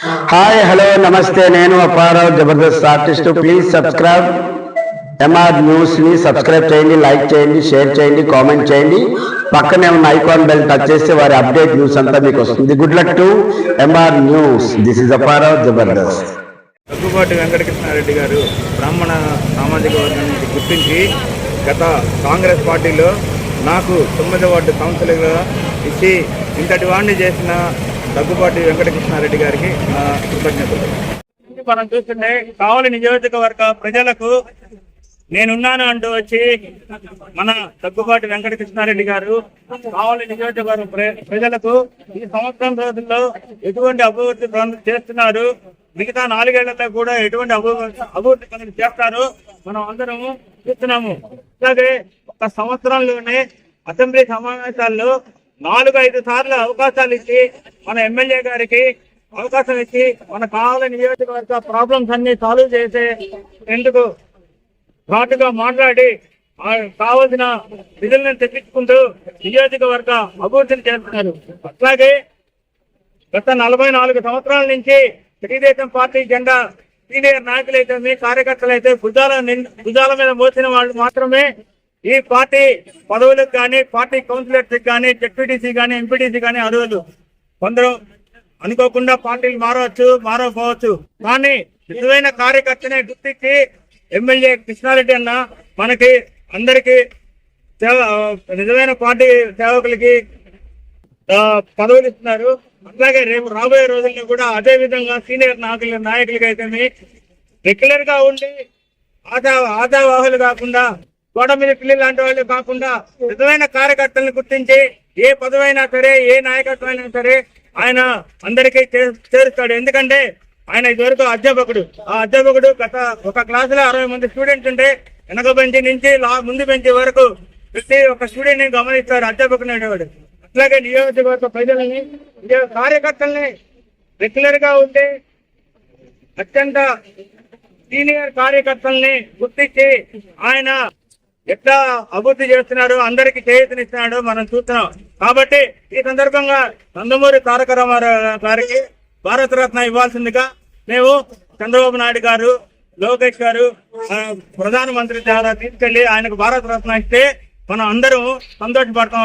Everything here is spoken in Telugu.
హాయ్ హలో నమస్తే, నేను Apparao Jabardasth artist. Please subscribe MR news ని సబ్స్క్రైబ్ చేయండి, లైక్ చేయండి, షేర్ చేయండి, కామెంట్ చేయండి. పక్కనే ఉన్న ఐకాన్ బెల్ టచ్ చేస్తే వారి అప్డేట్ న్యూస్ అంతా మీకు వస్తుంది. Good luck to MR news. This is Apparao Jabardasth. Daggubati Venkatakrishnareddy గారు బ్రాహ్మణ సామాజిక వర్గాన్ని గుర్తించి గత కాంగ్రెస్ పార్టీలో నాకు 9వ వార్డు కౌన్సిలర్గా ఇచ్చి ఇంతటి వాడిని చేసిన దగ్గుబాటి వెంకటకృష్ణారెడ్డి గారికి నా కృతజ్ఞతలు. మనం చూస్తుంటే కావలి నియోజకవర్గ ప్రజలకు నేనున్నాను అంటూ వచ్చి మన దగ్గుబాటి వెంకటకృష్ణారెడ్డి గారు కావలి నియోజకవర్గ ప్రజలకు ఈ సంవత్సరం రోజుల్లో ఎటువంటి అభివృద్ధి చేస్తున్నారు, మిగతా 4 ఏళ్లలో కూడా ఎటువంటి అభివృద్ధి పనులు చేస్తారు మనం అందరము చూస్తున్నాము. అలాగే ఒక సంవత్సరంలోనే అసెంబ్లీ సమావేశాల్లో 4-5 సార్లు అవకాశాలు ఇచ్చి మన ఎమ్మెల్యే గారికి అవకాశం ఇచ్చి మన కావలి నియోజకవర్గ ప్రాబ్లమ్స్ అన్ని సాల్వ్ చేసే ఎందుకు ఘాటుగా మాట్లాడి కావాల్సిన నిధులను తెప్పించుకుంటూ నియోజకవర్గ అభివృద్ధిని చేస్తున్నారు. అట్లాగే గత 44 సంవత్సరాల నుంచి తెలుగుదేశం పార్టీ జెండా సీనియర్ నాయకులైతే కార్యకర్తలైతే భుజాల మీద మోసిన వాళ్ళు మాత్రమే ఈ పార్టీ పదవులకు కానీ పార్టీ కౌన్సిలర్స్ కానీ జెడ్పీటీసీ కానీ ఎంపీటీసీ కానీ అర్హులు. కొందరు అనుకోకుండా పార్టీలు మారకపోవచ్చు, కానీ నిజమైన కార్యకర్తనే గుర్తించి ఎమ్మెల్యే కృష్ణారెడ్డి అన్న మనకి అందరికి నిజమైన పార్టీ సేవకులకి పదవులు ఇస్తున్నారు. అట్లాగే రేపు రాబోయే రోజుల్లో కూడా అదే విధంగా సీనియర్ నాయకులకి అయితే రెగ్యులర్ గా ఉండి ఆశావాహులు కాకుండా గోడ మీద పిల్లలు లాంటి వాళ్ళు కాకుండా నిజమైన కార్యకర్తలను గుర్తించి ఏ పదవైనా సరే ఏ నాయకత్వం అయినా సరే ఆయన అందరికీ చేరుస్తాడు. ఎందుకంటే ఆయన ఇదివరకు అధ్యాపకుడు. ఆ అధ్యాపకుడు గత ఒక క్లాసులో 60 మంది స్టూడెంట్స్ ఉంటే వెనక బెంచి నుంచి ముందు బెంచి వరకు ప్రతి ఒక్క స్టూడెంట్ ని గమనిస్తాడు అధ్యాపకుడు అనేవాడు. అట్లాగే నియోజకవర్గ ప్రజలని కార్యకర్తల్ని రెగ్యులర్ గా ఉంటే అత్యంత సీనియర్ కార్యకర్తల్ని గుర్తించి ఆయన ఎట్లా అభివృద్ధి చేస్తున్నారు, అందరికి చేయూతనిస్తున్నాడు మనం చూస్తున్నాం. కాబట్టి ఈ సందర్భంగా నందమూరి తారక రామారావు గారికి భారతరత్న ఇవ్వాల్సిందిగా మేము చంద్రబాబు నాయుడు గారు, లోకేష్ గారు ప్రధానమంత్రి ద్వారా తీసుకెళ్లి ఆయనకు భారతరత్న ఇస్తే మనం అందరం సంతోషపడతాం.